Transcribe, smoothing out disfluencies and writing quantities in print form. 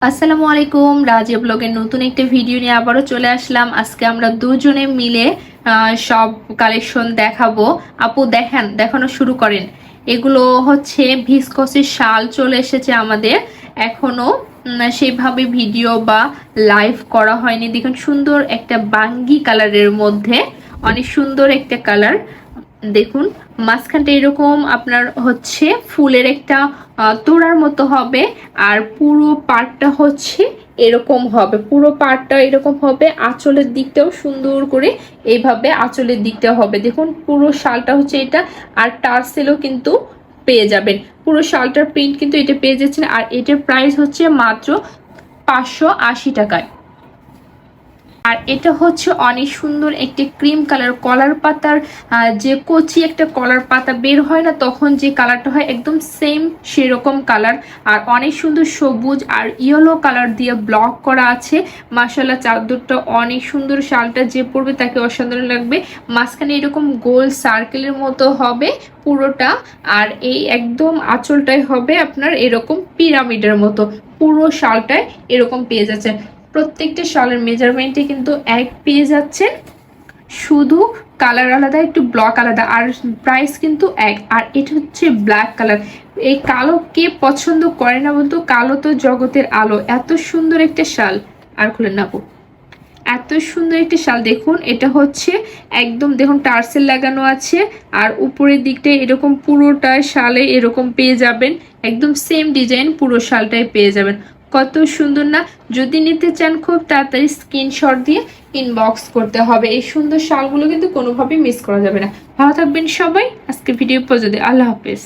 আসসালামু আলাইকুম, রাজিয়া ব্লগের নতুন একটা ভিডিও নিয়ে আবারও চলে আসলাম। আজকে আমরা দুজনে মিলে সব কালেকশন দেখাবো। আপু দেখানো শুরু করেন। এগুলো হচ্ছে ভিসকসের শাল চলে এসেছে আমাদের, এখনো সেইভাবে ভিডিও বা লাইভ করা হয়নি। দেখুন সুন্দর একটা বাঙ্গি কালারের মধ্যে, অনেক সুন্দর একটা কালার। দেখুন মাঝখানটা এরকম আপনার হচ্ছে ফুলের একটা তোড়ার মতো হবে, আর পুরো পাড়টা হচ্ছে এরকম হবে, পুরো পাড়টা এরকম হবে। আঁচলের দিকটাও সুন্দর করে এইভাবে আঁচলের দিকটা হবে। দেখুন পুরো শালটা হচ্ছে এটা, আর টার্সেলও কিন্তু পেয়ে যাবেন। পুরো শালটার প্রিন্ট কিন্তু এটা পেয়ে যাচ্ছেন, আর এটার প্রাইস হচ্ছে মাত্র 580 টাকায়। আর এটা হচ্ছে অনেক সুন্দর একটি ক্রিম কালার, কলার পাতার যে কচি একটা কলার পাতা বের হয় না, তখন যে কালারটা হয় একদম সেম সেরকম কালার। আর অনেক সুন্দর সবুজ আর ইয়েলো কালার দিয়ে ব্লক করা আছে। মাশাআল্লাহ চাদরটা অনেক সুন্দর, শালটা যে পরবে তাকে অসাধারণ লাগবে। মাঝখানে এরকম গোল সার্কেলের মতো হবে পুরোটা, আর এই একদম আঁচলটাই হবে আপনার এরকম পিরামিডের মতো। পুরো শালটায় এরকম পেয়ে যাচ্ছে। প্রত্যেকটা শালের মেজারমেন্টে কিন্তু এক পেয়ে যাচ্ছেন, শুধু কালার আলাদা, একটু ব্লক আলাদা, আর প্রাইস কিন্তু এক। আর এটা হচ্ছে ব্ল্যাক কালার। এই কালো কে পছন্দ করে না বলতো, কালো তো জগতের আলো। এত সুন্দর একটা শাল, আর খুলে নেবো, এত সুন্দর একটা শাল। দেখুন এটা হচ্ছে একদম, দেখুন টার্সেল লাগানো আছে, আর উপরের দিকটা এরকম পুরোটা শালে এরকম পেয়ে যাবেন, একদম সেম ডিজাইন পুরো শালটাই পেয়ে যাবেন। কত সুন্দর না! যদি নিতে চান খুব তাড়াতাড়ি স্ক্রিনশট দিয়ে ইনবক্স করতে হবে। এই সুন্দর শালগুলো কিন্তু কোনোভাবেই মিস করা যাবে না। ভালো থাকবেন সবাই, আজকে ভিডিও পর্যন্ত, আল্লাহ হাফেজ।